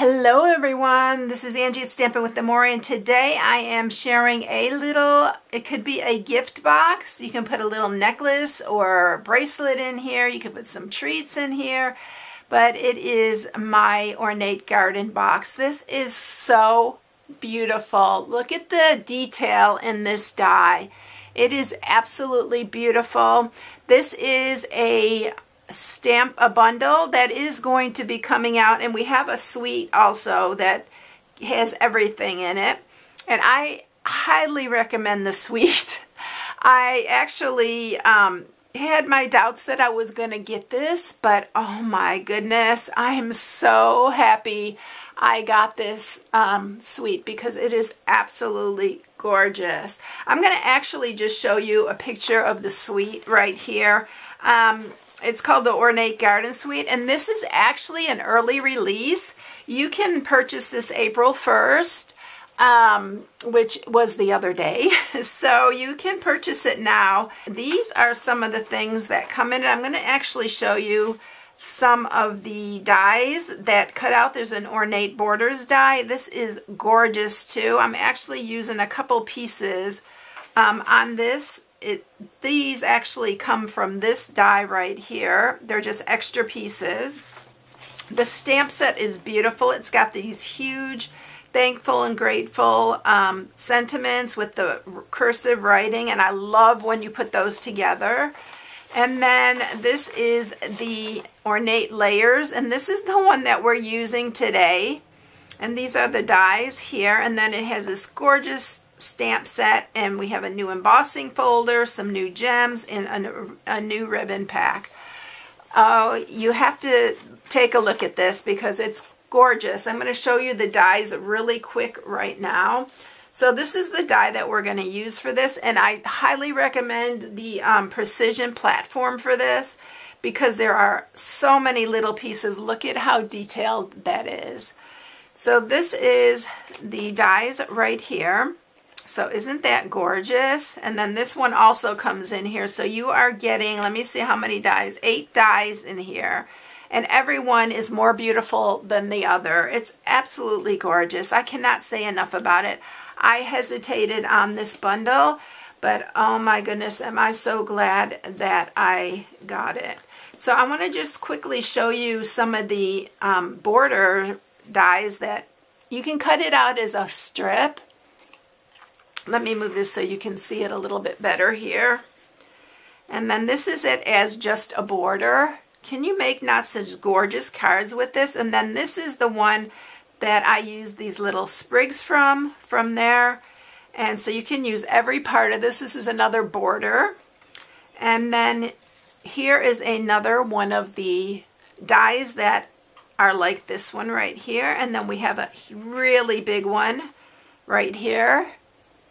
Hello everyone, this is Angie at Stampin' with Amore, and today I am sharing a little, it could be a gift box. You can put a little necklace or bracelet in here. You can put some treats in here, but it is my ornate garden box. This is so beautiful. Look at the detail in this die. It is absolutely beautiful. This is a bundle that is going to be coming out, and we have a suite also that has everything in it, and I highly recommend the suite. I actually had my doubts that I was gonna get this, but oh my goodness, I am so happy I got this suite because it is absolutely gorgeous. I'm gonna actually just show you a picture of the suite right here. It's called the Ornate Garden Suite, and this is actually an early release. You can purchase this April 1st, which was the other day. So you can purchase it now. These are some of the things that come in. I'm going to actually show you some of the dies that cut out. There's an Ornate Borders die. This is gorgeous too. I'm actually using a couple pieces on this. These actually come from this die right here. They're just extra pieces. The stamp set is beautiful. It's got these huge thankful and grateful sentiments with the cursive writing, and I love when you put those together. And then this is the Ornate Layers, and this is the one that we're using today. And these are the dies here, and then it has this gorgeous stamp set, and we have a new embossing folder, some new gems, and a new ribbon pack. You have to take a look at this because it's gorgeous. I'm going to show you the dies really quick right now. So this is the die that we're going to use for this, and I highly recommend the Precision platform for this because there are so many little pieces. Look at how detailed that is. So this is the dies right here. So isn't that gorgeous? And then this one also comes in here. So you are getting, let me see how many dies, 8 dies in here. And every one is more beautiful than the other. It's absolutely gorgeous. I cannot say enough about it. I hesitated on this bundle, but oh my goodness, am I so glad that I got it. So I want to just quickly show you some of the border dies that you can cut it out as a strip. Let me move this so you can see it a little bit better here. And then this is it as just a border. Can you make not such gorgeous cards with this? And then this is the one that I use these little sprigs from there. And so you can use every part of this. This is another border. And then here is another one of the dies that are like this one right here. And then we have a really big one right here.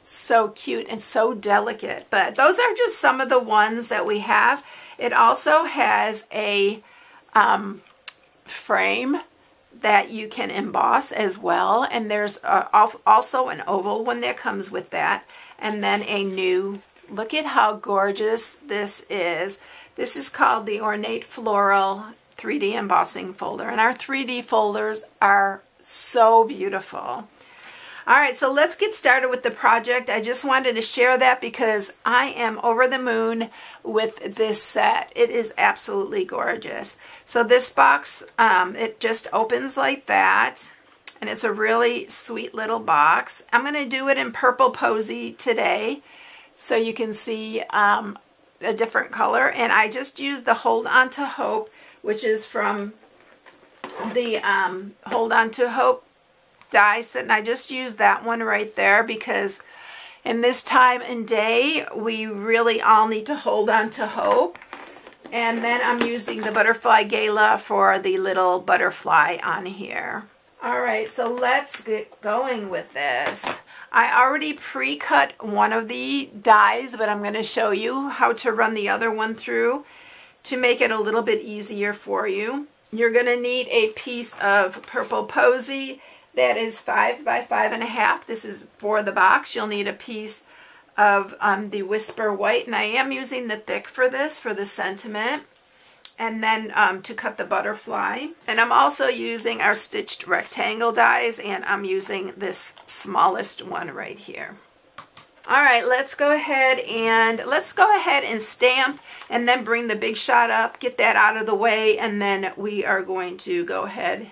So cute and so delicate, but those are just some of the ones that we have. It also has a frame that you can emboss as well, and there's also an oval one that comes with that, and then a new, look at how gorgeous this is. This is called the Ornate Floral 3D embossing folder, and our 3D folders are so beautiful. All right, so let's get started with the project. I just wanted to share that because I am over the moon with this set. It is absolutely gorgeous. So this box, it just opens like that, and it's a really sweet little box. I'm going to do it in Purple Posy today so you can see a different color, and I just used the Hold On to Hope, which is from the Hold On to Hope die set, and I just used that one right there because in this time and day we really all need to hold on to hope. And then I'm using the Butterfly Gala for the little butterfly on here. All right, so let's get going with this. I already pre-cut one of the dies, but I'm going to show you how to run the other one through to make it a little bit easier for you. You're going to need a piece of Purple Posy that is 5 by 5.5. This is for the box. You'll need a piece of the Whisper White, and I am using the thick for this, for the sentiment. and then to cut the butterfly. And I'm also using our stitched rectangle dies, and I'm using this smallest one right here. All right, let's go ahead and stamp, and then bring the Big Shot up, get that out of the way, and then we are going to go ahead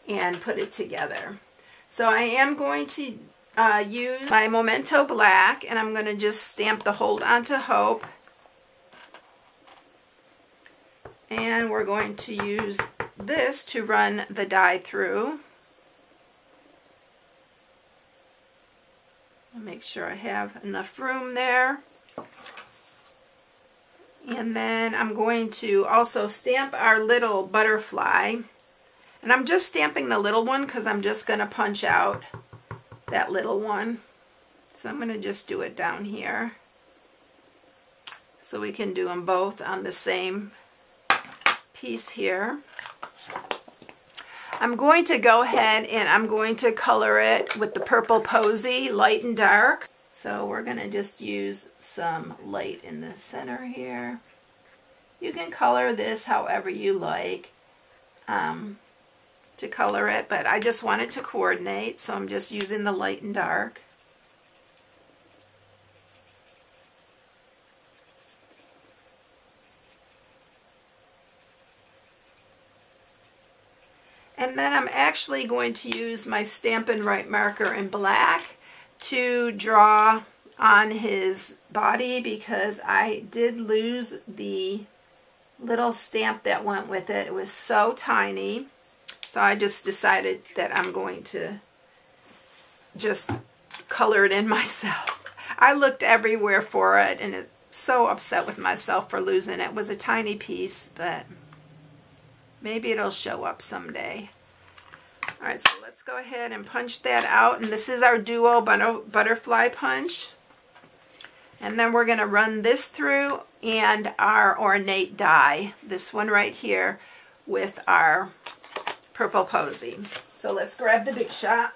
and put it together. So I am going to use my Memento Black, and I'm going to just stamp the Hold On to Hope. And we're going to use this to run the die through. Make sure I have enough room there. And then I'm going to also stamp our little butterfly. And I'm just stamping the little one because I'm just going to punch out that little one. So I'm going to just do it down here, so we can do them both on the same piece here. I'm going to go ahead and I'm going to color it with the Purple Posy, light and dark. So we're going to just use some light in the center here. You can color this however you like to color it, but I just want it to coordinate, so I'm just using the light and dark. And then I'm actually going to use my Stampin' Write marker in black to draw on his body, because I did lose the little stamp that went with it. It was so tiny. So I just decided that I'm going to just color it in myself. I looked everywhere for it, and I'm so upset with myself for losing it. It was a tiny piece, but maybe it'll show up someday. All right, so let's go ahead and punch that out. And this is our Duo Butterfly Punch. And then we're going to run this through and our Ornate die, this one right here, with our Purple Posy. So let's grab the Big Shot.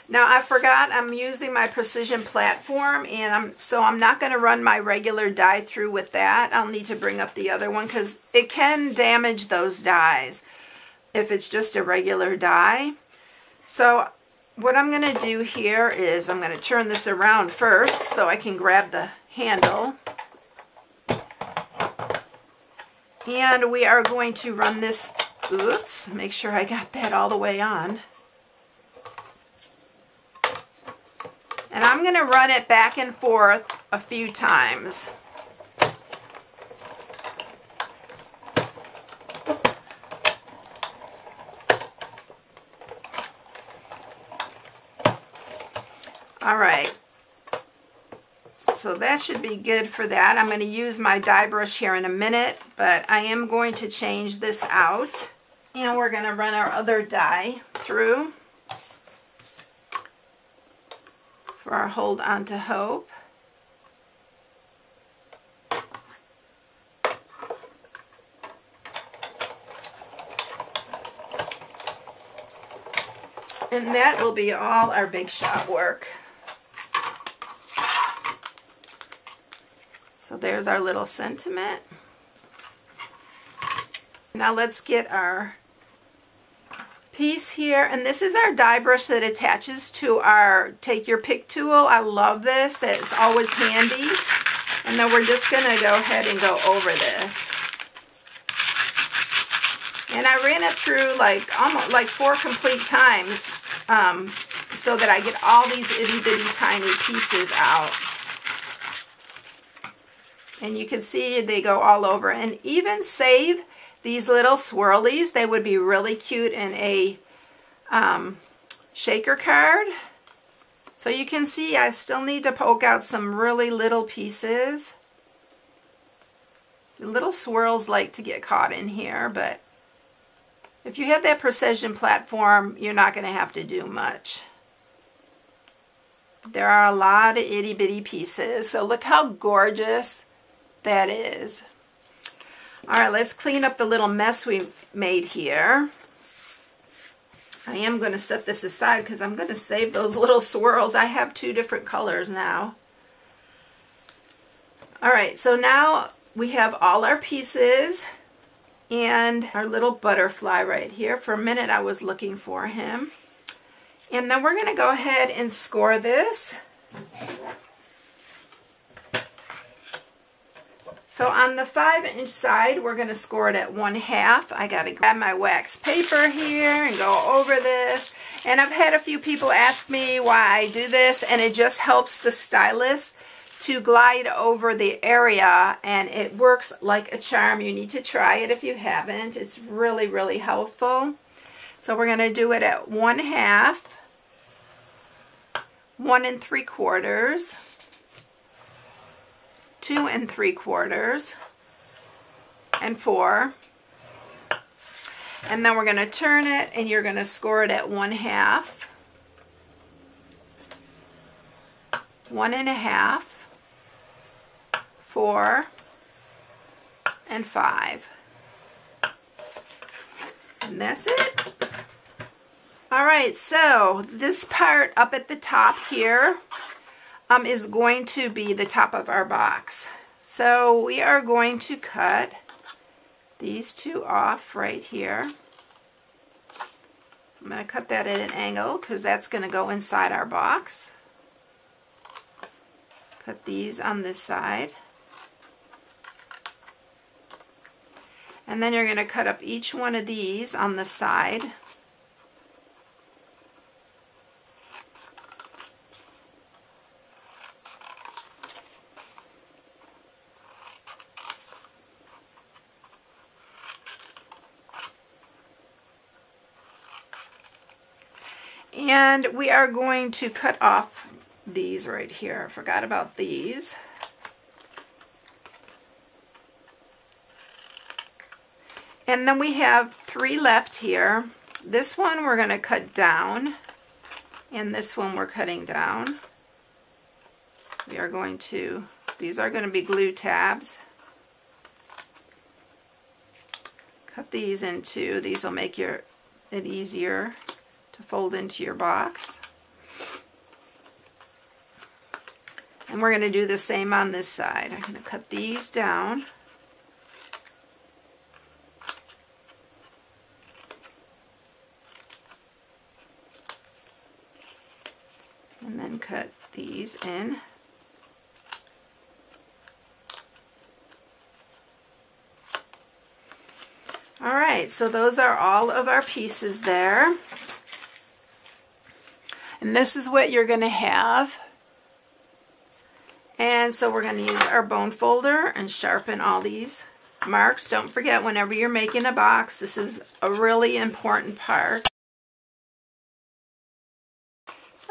Now I forgot I'm using my Precision Platform, and I'm not going to run my regular die through with that. I'll need to bring up the other one because it can damage those dies if it's just a regular die. So what I'm going to do here is I'm going to turn this around first so I can grab the handle. And we are going to run this, oops, make sure I got that all the way on. And I'm going to run it back and forth a few times. All right, so that should be good for that. I'm going to use my die brush here in a minute, but I am going to change this out. And we're going to run our other die through for our Hold On to Hope. And that will be all our Big Shot work. So there's our little sentiment. Now let's get our piece here, and this is our die brush that attaches to our Take Your Pick tool. I love this, that it's always handy. And then we're just going to go ahead and go over this. And I ran it through almost 4 complete times so that I get all these itty bitty tiny pieces out. And you can see they go all over. And even save these little swirlies. They would be really cute in a shaker card. So you can see I still need to poke out some really little pieces. The little swirls like to get caught in here, but if you have that Precision Platform, you're not going to have to do much. There are a lot of itty bitty pieces, so look how gorgeous that is. All right, let's clean up the little mess we made here. I am going to set this aside because I'm going to save those little swirls. I have 2 different colors now. All right, so now we have all our pieces and our little butterfly right here. For a minute I was looking for him. And then we're going to go ahead and score this. So on the 5-inch side, we're going to score it at 1/2. I got to grab my wax paper here and go over this. And I've had a few people ask me why I do this, and it just helps the stylus to glide over the area, and it works like a charm. You need to try it if you haven't. It's really, really helpful. So we're going to do it at 1/2. 1 3/4, 2 3/4, and 4. And then we're going to turn it, and you're going to score it at 1/2, 1 1/2, 4, and 5. And that's it. All right, so this part up at the top here is going to be the top of our box. So we are going to cut these two off right here. I'm going to cut that at an angle because that's going to go inside our box. Cut these on this side. And then you're going to cut up each one of these on the side. And we are going to cut off these right here. I forgot about these. And then we have 3 left here. This one we're going to cut down, and this one we're cutting down. We are going to, these are going to be glue tabs. Cut these in 2. These will make it easier to fold into your box. And we're going to do the same on this side. I'm going to cut these down. And then cut these in. All right, so those are all of our pieces there. And this is what you're going to have. And so we're going to use our bone folder and sharpen all these marks. Don't forget, whenever you're making a box, this is a really important part.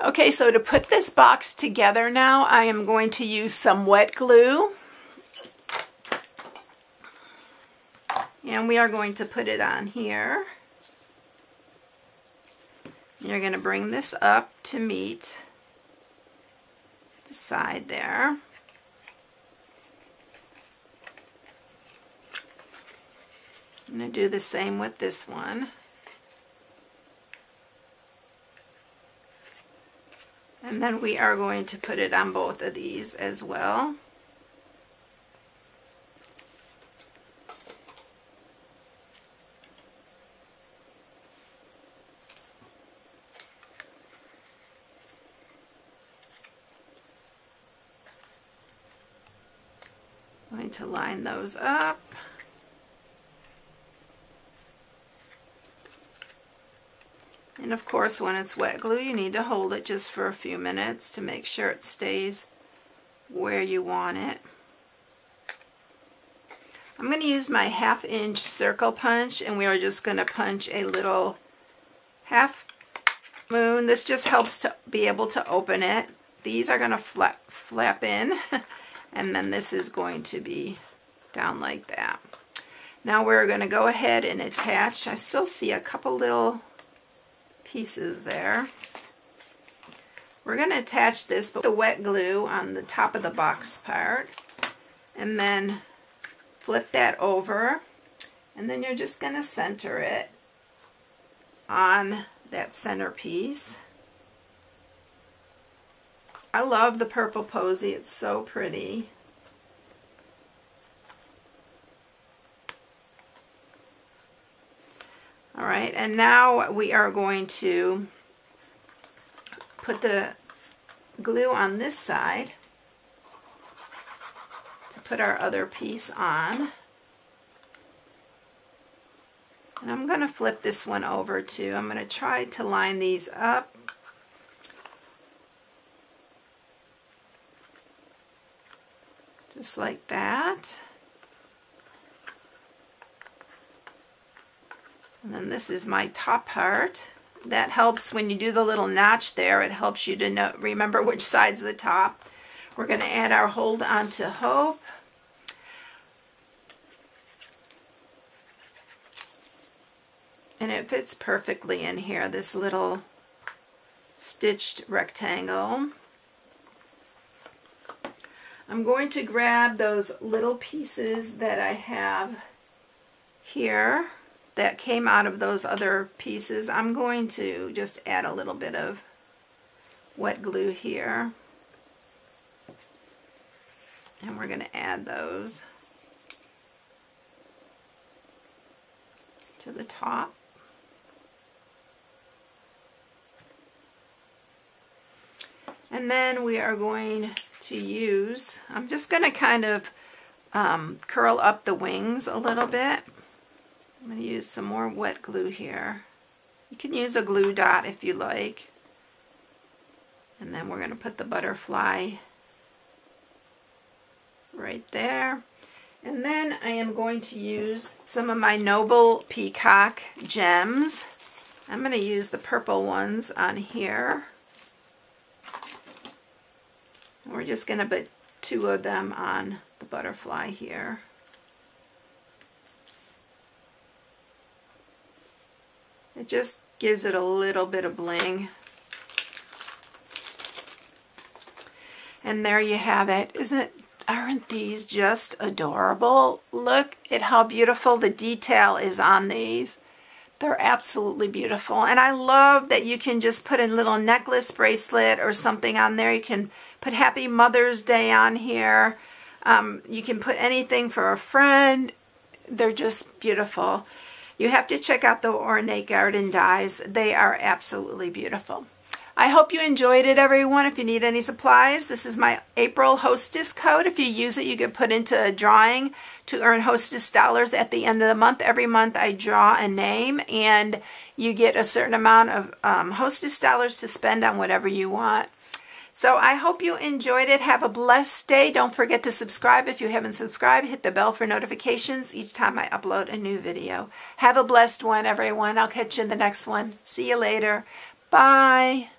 Okay, so to put this box together now, I am going to use some wet glue. And we are going to put it on here. You're going to bring this up to meet the side there. I'm going to do the same with this one. And then we are going to put it on both of these as well. Going to line those up. And of course, when it's wet glue, you need to hold it just for a few minutes to make sure it stays where you want it. I'm going to use my 1/2-inch circle punch, and we are just going to punch a little half moon. This just helps to be able to open it. These are going to flap in, and then this is going to be down like that. Now we're going to go ahead and attach. I still see a couple little pieces there. We're going to attach this with the wet glue on the top of the box part, and then flip that over, and then you're just going to center it on that center piece. I love the purple posy. It's so pretty. And now we are going to put the glue on this side to put our other piece on. And I'm going to flip this one over too. I'm going to try to line these up. Just like that. And then this is my top part. That helps when you do the little notch there. It helps you to remember which side's the top. We're going to add our Hold On to Hope. And it fits perfectly in here, this little stitched rectangle. I'm going to grab those little pieces that I have here that came out of those other pieces. I'm going to just add a little bit of wet glue here. And we're going to add those to the top. And then we are going to use, I'm just going to kind of curl up the wings a little bit. I'm going to use some more wet glue here. You can use a glue dot if you like. And then we're going to put the butterfly right there. And then I am going to use some of my Noble Peacock gems. I'm going to use the purple ones on here. And we're just going to put 2 of them on the butterfly here. It just gives it a little bit of bling. And there you have it. Aren't these just adorable? Look at how beautiful the detail is on these. They're absolutely beautiful. And I love that you can just put a little necklace, bracelet, or something on there. You can put Happy Mother's Day on here. You can put anything for a friend. They're just beautiful. You have to check out the Ornate Garden dies. They are absolutely beautiful. I hope you enjoyed it, everyone. If you need any supplies, this is my April Hostess code. If you use it, you get put into a drawing to earn Hostess dollars at the end of the month. Every month I draw a name, and you get a certain amount of Hostess dollars to spend on whatever you want. So I hope you enjoyed it. Have a blessed day. Don't forget to subscribe if you haven't subscribed. Hit the bell for notifications each time I upload a new video. Have a blessed one, everyone. I'll catch you in the next one. See you later. Bye.